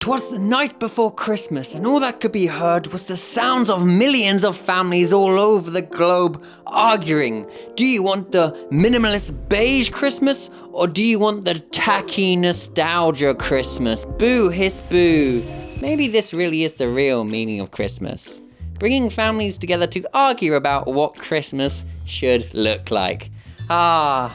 'Twas the night before Christmas, and all that could be heard was the sounds of millions of families all over the globe arguing. Do you want the minimalist beige Christmas, or do you want the tacky nostalgia Christmas? Boo, hiss, boo. Maybe this really is the real meaning of Christmas. Bringing families together to argue about what Christmas should look like. Ah,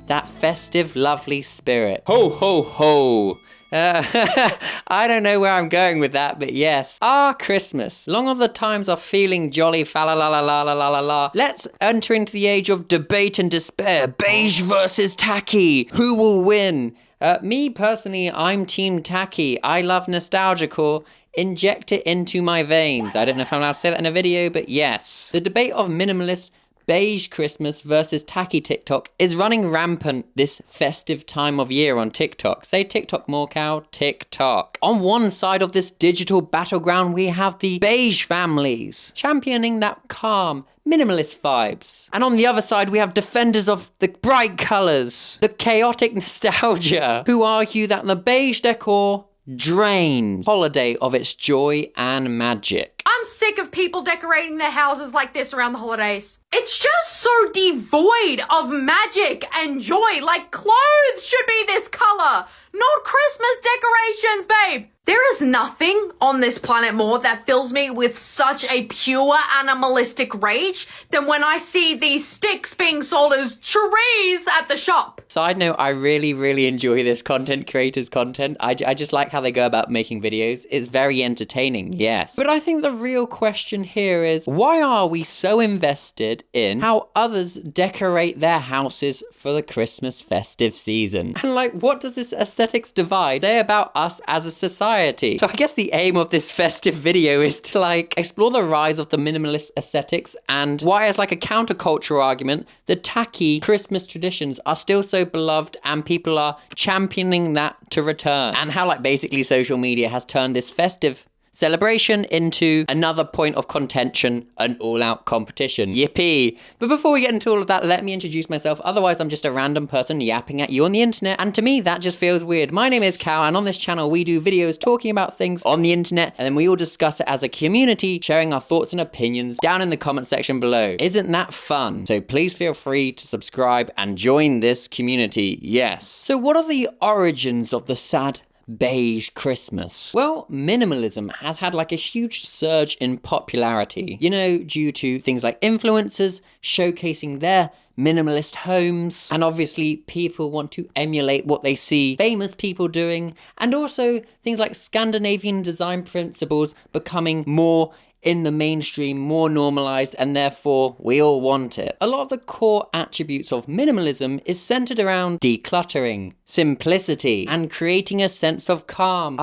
that festive, lovely spirit. Ho, ho, ho. I don't know where I'm going with that, but yes. Christmas. Long of the times of feeling jolly, fa la la la la la la la la. Let's enter into the age of debate and despair. Beige versus tacky. Who will win? Me personally, I'm team tacky. I love nostalgia core. Inject it into my veins. I don't know if I'm allowed to say that in a video, but yes. The debate of minimalist beige Christmas versus tacky TikTok is running rampant this festive time of year on TikTok. Say TikTok more, cow. TikTok. On one side of this digital battleground, we have the beige families championing that calm, minimalist vibes. And on the other side, we have defenders of the bright colours, the chaotic nostalgia, who argue that the beige decor drains holiday of its joy and magic. I'm sick of people decorating their houses like this around the holidays. It's just so devoid of magic and joy. Like, clothes should be this color, not Christmas decorations, babe. There is nothing on this planet more that fills me with such a pure animalistic rage than when I see these sticks being sold as trees at the shop. Side note, I really enjoy this content creators' content. I just like how they go about making videos. It's very entertaining, yes. But I think the real question here is, why are we so invested in how others decorate their houses for the Christmas festive season? And like, what does this aesthetics divide say about us as a society? So I guess the aim of this festive video is to like explore the rise of the minimalist aesthetics and why, as like a countercultural argument, the tacky Christmas traditions are still so beloved and people are championing that to return. And how like basically social media has turned this festive celebration into another point of contention, an all-out competition. Yippee! But before we get into all of that, let me introduce myself. Otherwise, I'm just a random person yapping at you on the internet, and to me, that just feels weird. My name is Cal, and on this channel, we do videos talking about things on the internet, and then we all discuss it as a community, sharing our thoughts and opinions down in the comment section below. Isn't that fun? So please feel free to subscribe and join this community, yes. So what are the origins of the sad beige Christmas? Well, minimalism has had like a huge surge in popularity, you know, due to things like influencers showcasing their minimalist homes, and obviously people want to emulate what they see famous people doing, and also things like Scandinavian design principles becoming more in the mainstream, more normalized, and therefore we all want it. A lot of the core attributes of minimalism is centered around decluttering, simplicity, and creating a sense of calm.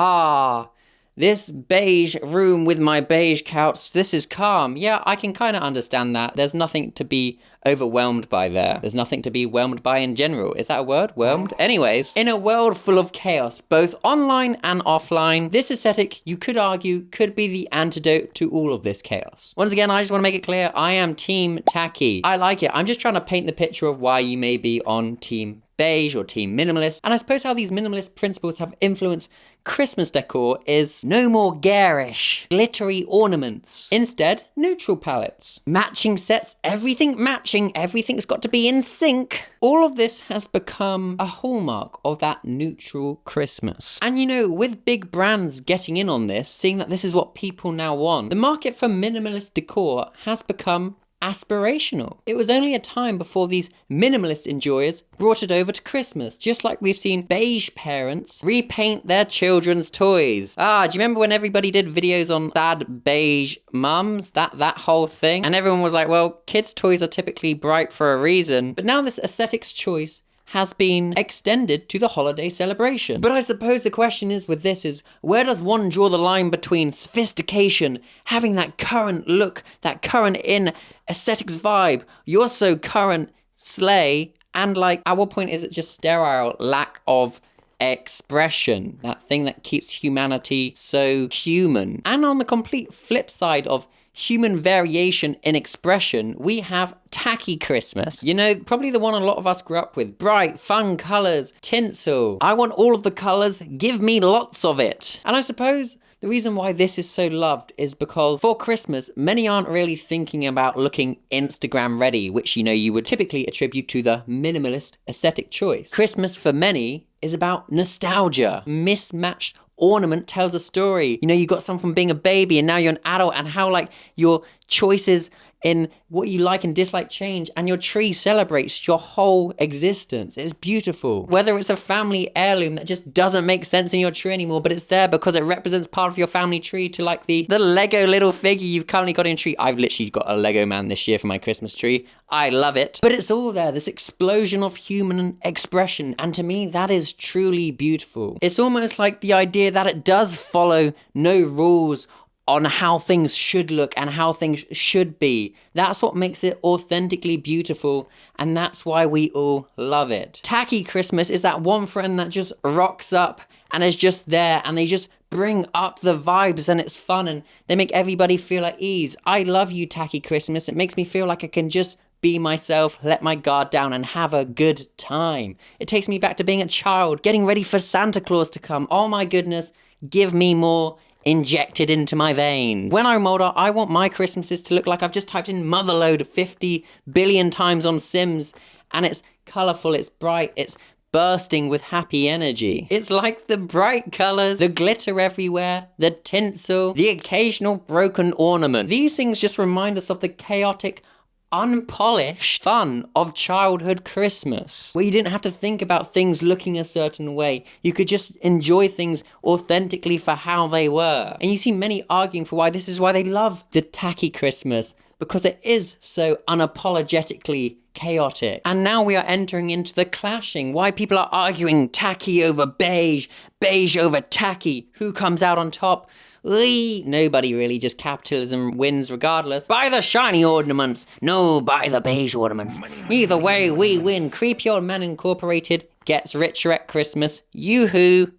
This beige room with my beige couch, this is calm. Yeah, I can kind of understand that. There's nothing to be overwhelmed by there. There's nothing to be whelmed by in general. Is that a word? Whelmed? Anyways, in a world full of chaos, both online and offline, this aesthetic, you could argue, could be the antidote to all of this chaos. Once again, I just want to make it clear, I am team tacky. I like it. I'm just trying to paint the picture of why you may be on team beige or team minimalist, and I suppose how these minimalist principles have influenced Christmas decor is no more garish, glittery ornaments. Instead, neutral palettes, matching sets, everything matching, everything's got to be in sync. All of this has become a hallmark of that neutral Christmas. And you know, with big brands getting in on this, seeing that this is what people now want, the market for minimalist decor has become aspirational. It was only a time before these minimalist enjoyers brought it over to Christmas, just like we've seen beige parents repaint their children's toys. Do you remember when everybody did videos on sad beige mums? That whole thing? And everyone was like, well, kids' toys are typically bright for a reason. But now this aesthetics choice has been extended to the holiday celebration. But I suppose the question is with this is, where does one draw the line between sophistication, having that current look, that current in aesthetics vibe, you're so current, slay, and like, at what point is it just sterile lack of expression, that thing that keeps humanity so human? And on the complete flip side of human variation in expression, we have tacky Christmas. You know, probably the one a lot of us grew up with. Bright, fun colours, tinsel. I want all of the colours, give me lots of it. And I suppose the reason why this is so loved is because for Christmas, many aren't really thinking about looking Instagram ready, which you would typically attribute to the minimalist aesthetic choice. Christmas for many is about nostalgia. Mismatched ornament tells a story. You got some from being a baby and now you're an adult, and how your choices in what you like and dislike change, and your tree celebrates your whole existence. It's beautiful. Whether it's a family heirloom that just doesn't make sense in your tree anymore, but it's there because it represents part of your family tree, to the Lego little figure you've currently got in your tree. I've literally got a Lego man this year for my Christmas tree. I love it. But it's all there, this explosion of human expression, and to me that is truly beautiful. It's almost like the idea that it does follow no rules on how things should look and how things should be. That's what makes it authentically beautiful, and that's why we all love it. Tacky Christmas is that one friend that just rocks up and is just there, and they just bring up the vibes, and it's fun, and they make everybody feel at ease. I love you, Tacky Christmas. It makes me feel like I can just be myself, let my guard down, and have a good time. It takes me back to being a child, getting ready for Santa Claus to come. Oh my goodness, give me more injected into my veins. When I'm older, I want my Christmases to look like I've just typed in motherload 50 billion times on Sims, and it's colourful, it's bright, it's bursting with happy energy. It's like the bright colours, the glitter everywhere, the tinsel, the occasional broken ornament. These things just remind us of the chaotic, unpolished fun of childhood Christmas, where you didn't have to think about things looking a certain way. You could just enjoy things authentically for how they were. And you see many arguing for why this is why they love the tacky Christmas, because it is so unapologetically chaotic. And now we are entering into the clashing. Why people are arguing tacky over beige, beige over tacky. Who comes out on top? Nobody really, just capitalism wins regardless. Buy the shiny ornaments. No, buy the beige ornaments. Either way, we win. Creepy Old Man Incorporated gets richer at Christmas. Yoo-hoo.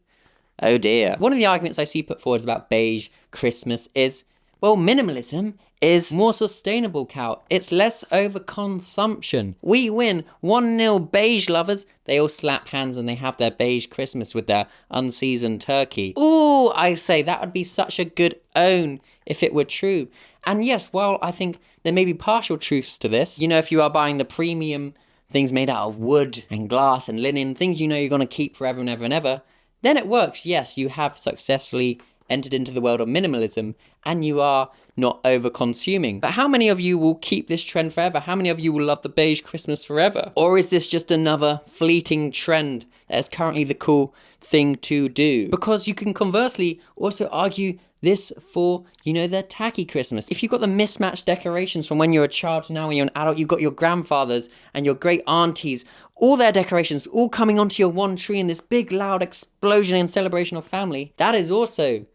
Oh dear. One of the arguments I see put forward about beige Christmas is, well, minimalism is more sustainable, Cal. It's less overconsumption. We win. 1-0 beige lovers. They all slap hands and they have their beige Christmas with their unseasoned turkey. Ooh, I say, that would be such a good own if it were true. And yes, while I think there may be partial truths to this, if you are buying the premium things made out of wood and glass and linen, things you're going to keep forever and ever and ever, then it works. Yes, you have successfully entered into the world of minimalism, and you are not over-consuming. But how many of you will keep this trend forever? How many of you will love the beige Christmas forever? Or is this just another fleeting trend that is currently the cool thing to do? Because you can conversely also argue this for, the tacky Christmas. If you've got the mismatched decorations from when you're a child to now when you're an adult, you've got your grandfathers and your great aunties, all their decorations all coming onto your one tree in this big loud explosion and celebration of family, that is also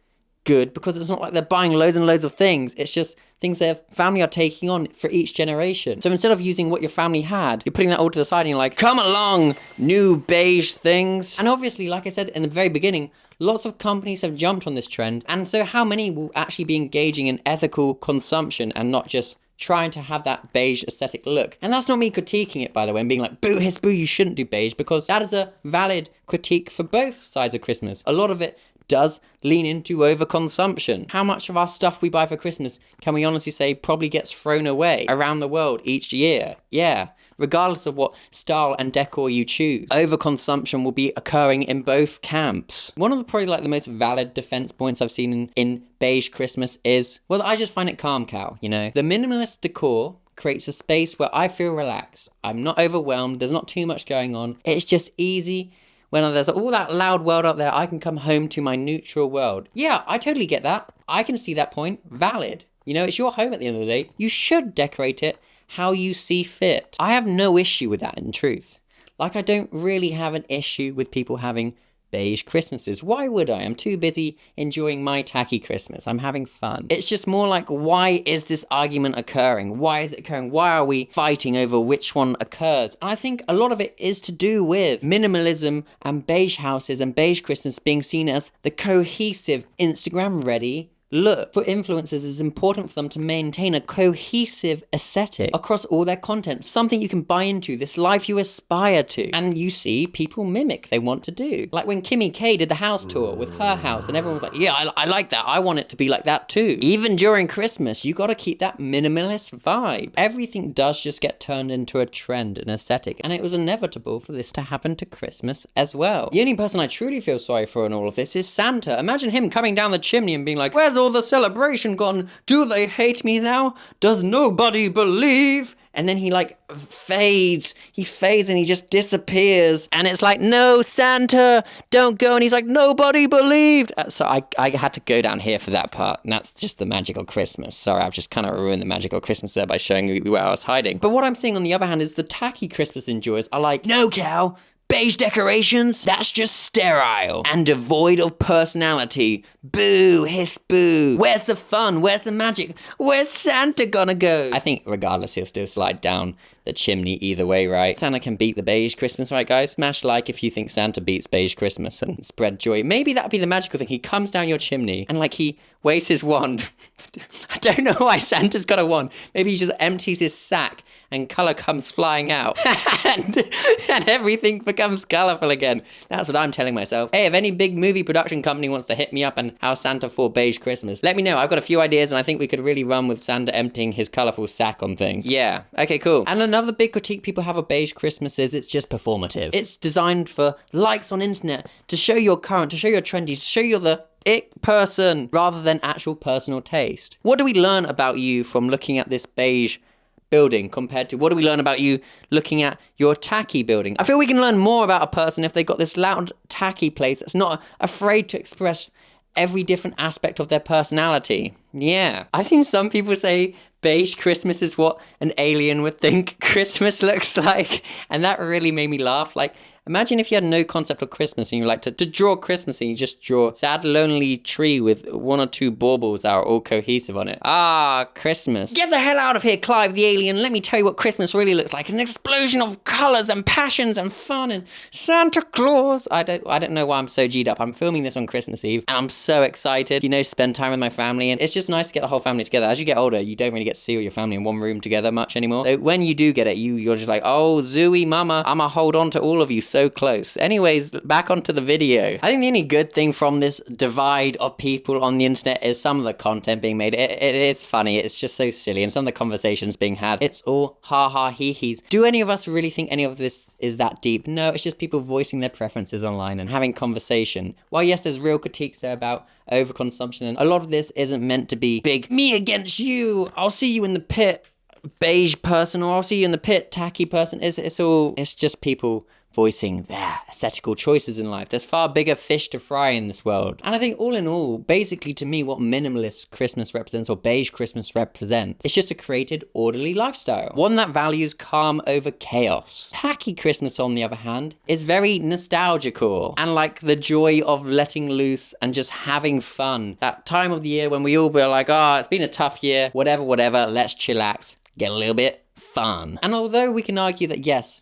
good, because it's not like they're buying loads and loads of things. It's just things their family are taking on for each generation. So instead of using what your family had, you're putting that all to the side and you're like, come along, new beige things. And obviously, like I said in the very beginning, lots of companies have jumped on this trend. And so how many will actually be engaging in ethical consumption and not just trying to have that beige aesthetic look? And that's not me critiquing it, by the way, and being like, boo, hiss, boo, you shouldn't do beige, because that is a valid critique for both sides of Christmas. A lot of it does lean into overconsumption. How much of our stuff we buy for Christmas can we honestly say probably gets thrown away around the world each year? Yeah, regardless of what style and decor you choose. Overconsumption will be occurring in both camps. One of the probably the most valid defense points I've seen in beige Christmas is, well, I just find it calm, Cal, The minimalist decor creates a space where I feel relaxed. I'm not overwhelmed. There's not too much going on. It's just easy. When there's all that loud world out there, I can come home to my neutral world. Yeah, I totally get that. I can see that point. Valid. It's your home at the end of the day. You should decorate it how you see fit. I have no issue with that, in truth. I don't really have an issue with people having beige Christmases. Why would I? I'm too busy enjoying my tacky Christmas. I'm having fun. It's just more like, why is this argument occurring? Why is it occurring? Why are we fighting over which one occurs? And I think a lot of it is to do with minimalism and beige houses and beige Christmas being seen as the cohesive, Instagram-ready look. For influencers, it's important for them to maintain a cohesive aesthetic across all their content, something you can buy into, this life you aspire to. And you see people mimic, they want to do. Like when Kimmy K did the house tour with her house, and everyone was like, yeah, I like that. I want it to be like that too. Even during Christmas, you gotta keep that minimalist vibe. Everything does just get turned into a trend, an aesthetic, and it was inevitable for this to happen to Christmas as well. The only person I truly feel sorry for in all of this is Santa. Imagine him coming down the chimney and being like, where's all the celebration gone? Do they hate me now? Does nobody believe? And then he like fades. He fades and he just disappears. And it's like, no, Santa, don't go. And he's like, nobody believed. So I had to go down here for that part. And that's just the magical Christmas. Sorry, I've just kind of ruined the magical Christmas there by showing you where I was hiding. But what I'm seeing on the other hand is the tacky Christmas enjoyers are like, no, Cal. Beige decorations? That's just sterile and devoid of personality. Boo, hiss boo. Where's the fun? Where's the magic? Where's Santa gonna go? I think regardless, he'll still slide down the chimney either way, right? Santa can beat the beige Christmas, right, guys? Smash like if you think Santa beats beige Christmas and spread joy. Maybe that'd be the magical thing. He comes down your chimney and like he waves his wand. I don't know why Santa's got a wand. Maybe he just empties his sack and colour comes flying out. and everything becomes colourful again. That's what I'm telling myself. Hey, if any big movie production company wants to hit me up and how Santa for beige Christmas, let me know. I've got a few ideas and I think we could really run with Santa emptying his colourful sack on things. Yeah, okay, cool. And another big critique people have of beige Christmas is it's just performative. It's designed for likes on internet, to show you're current, to show you're trendy, to show you're the it person, rather than actual personal taste. What do we learn about you from looking at this beige building compared to what do we learn about you looking at your tacky building? I feel we can learn more about a person if they got this loud tacky place that's not afraid to express every different aspect of their personality. Yeah. I've seen some people say beige Christmas is what an alien would think Christmas looks like. And that really made me laugh. Like, imagine if you had no concept of Christmas and you like to draw Christmas and you just draw a sad, lonely tree with one or two baubles that are all cohesive on it. Ah, Christmas. Get the hell out of here, Clive the alien. Let me tell you what Christmas really looks like. It's an explosion of colours and passions and fun and Santa Claus. I don't know why I'm so G'd up. I'm filming this on Christmas Eve and I'm so excited, you know, spend time with my family. And it's just nice to get the whole family together. As you get older, you don't really get to see all your family in one room together much anymore. So when you do get it, you're just like, oh, Zooey mama, I'ma hold on to all of you so close. Anyways, back onto the video. I think the only good thing from this divide of people on the internet is some of the content being made. It is funny. It's just so silly. And some of the conversations being had, it's all ha hee-hees. Do any of us really think any of this is that deep? No, it's just people voicing their preferences online and having conversation. While yes, there's real critiques there about overconsumption, and a lot of this isn't meant to be big, me against you, I'll see you in the pit, beige person, or I'll see you in the pit, tacky person. It's just people voicing their aesthetical choices in life. There's far bigger fish to fry in this world. And I think all in all, basically to me, what minimalist Christmas represents, or beige Christmas represents, it's just a created, orderly lifestyle. One that values calm over chaos. Tacky Christmas, on the other hand, is very nostalgical and like the joy of letting loose and just having fun. That time of the year when we all were like, oh, it's been a tough year, whatever, let's chillax, get a little bit fun. And although we can argue that yes,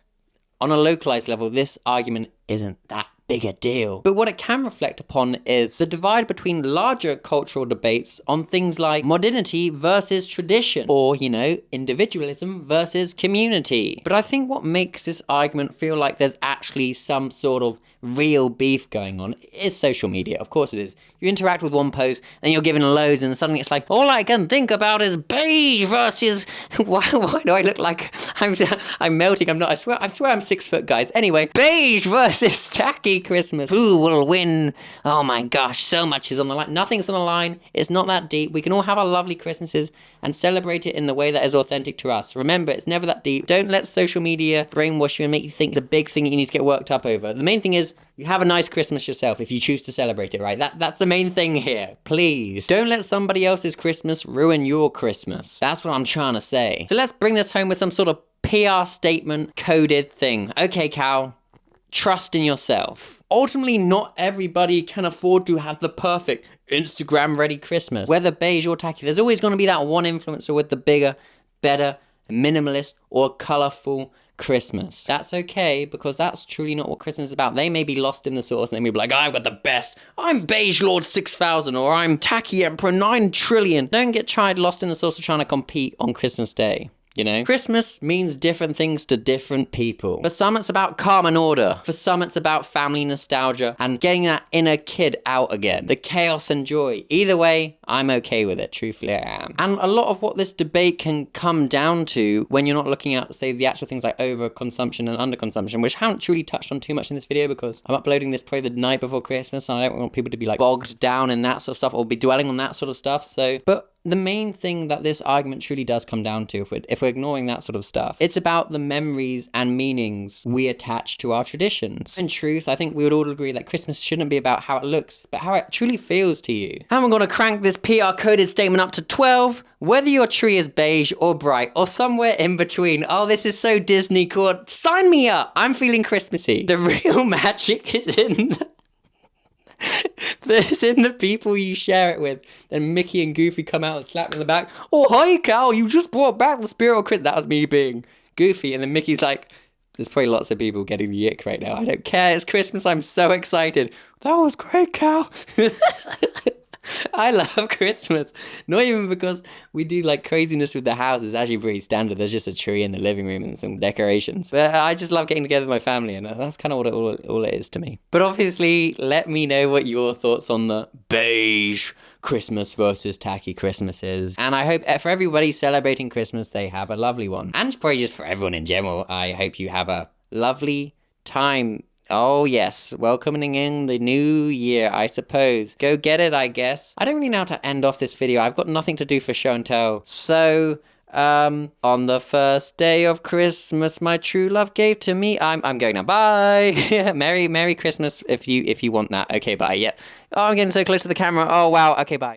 on a localized level, this argument isn't that big a deal. But what it can reflect upon is the divide between larger cultural debates on things like modernity versus tradition, or, you know, individualism versus community. But I think what makes this argument feel like there's actually some sort of real beef going on is social media. Of course it is. You interact with one post, then you're given loads, and suddenly it's like, all I can think about is beige versus... Why do I look like I'm melting? I'm not. I swear I'm 6 foot, guys. Anyway, beige versus tacky Christmas. Who will win? Oh my gosh, so much is on the line. Nothing's on the line. It's not that deep. We can all have our lovely Christmases and celebrate it in the way that is authentic to us. Remember, it's never that deep. Don't let social media brainwash you and make you think it's a big thing that you need to get worked up over. The main thing is, you have a nice Christmas yourself if you choose to celebrate it, right? That's the main thing here. Please. Don't let somebody else's Christmas ruin your Christmas. That's what I'm trying to say. So let's bring this home with some sort of PR statement coded thing. Okay, Cal. Trust in yourself. Ultimately, not everybody can afford to have the perfect Instagram-ready Christmas. Whether beige or tacky, there's always going to be that one influencer with the bigger, better, minimalist, or colourful Christmas. That's okay, because that's truly not what Christmas is about. They may be lost in the sauce and they may be like, I've got the best. I'm Beige Lord 6000, or I'm Tacky Emperor 9 trillion. Don't get tried lost in the sauce of trying to compete on Christmas Day. You know, Christmas means different things to different people. For some, it's about calm and order. For some, it's about family nostalgia and getting that inner kid out again. The chaos and joy. Either way, I'm okay with it. Truthfully, I am. And a lot of what this debate can come down to when you're not looking at, say, the actual things like overconsumption and underconsumption, which I haven't truly touched on too much in this video because I'm uploading this probably the night before Christmas and I don't want people to be like bogged down in that sort of stuff or be dwelling on that sort of stuff. But the main thing that this argument truly does come down to, if we're ignoring that sort of stuff, it's about the memories and meanings we attach to our traditions. In truth, I think we would all agree that Christmas shouldn't be about how it looks, but how it truly feels to you. And we're gonna crank this PR-coded statement up to 12. Whether your tree is beige or bright or somewhere in between, oh, this is so Disney cool, sign me up! I'm feeling Christmassy. The real magic is in... There's in the people you share it with. Then Mickey and Goofy come out and slap me on the back. Oh, hi, Cal, you just brought back the spirit of Christmas. That was me being Goofy. And then Mickey's like, there's probably lots of people getting the ick right now. I don't care. It's Christmas. I'm so excited. That was great, Cal. I love Christmas. Not even because we do like craziness with the house. It's actually pretty standard. There's just a tree in the living room and some decorations. But I just love getting together with my family, and that's kind of what all it is to me. But obviously, let me know what your thoughts on the beige Christmas versus tacky Christmas is. And I hope for everybody celebrating Christmas, they have a lovely one. And probably just for everyone in general, I hope you have a lovely time. Oh yes, welcoming in the new year, I suppose. Go get it, I guess. I don't really know how to end off this video. I've got nothing to do for show and tell. So, on the first day of Christmas, my true love gave to me. I'm going now. Bye. Merry Christmas if you want that. Okay, bye. Yep. Oh, I'm getting so close to the camera. Oh wow. Okay, bye.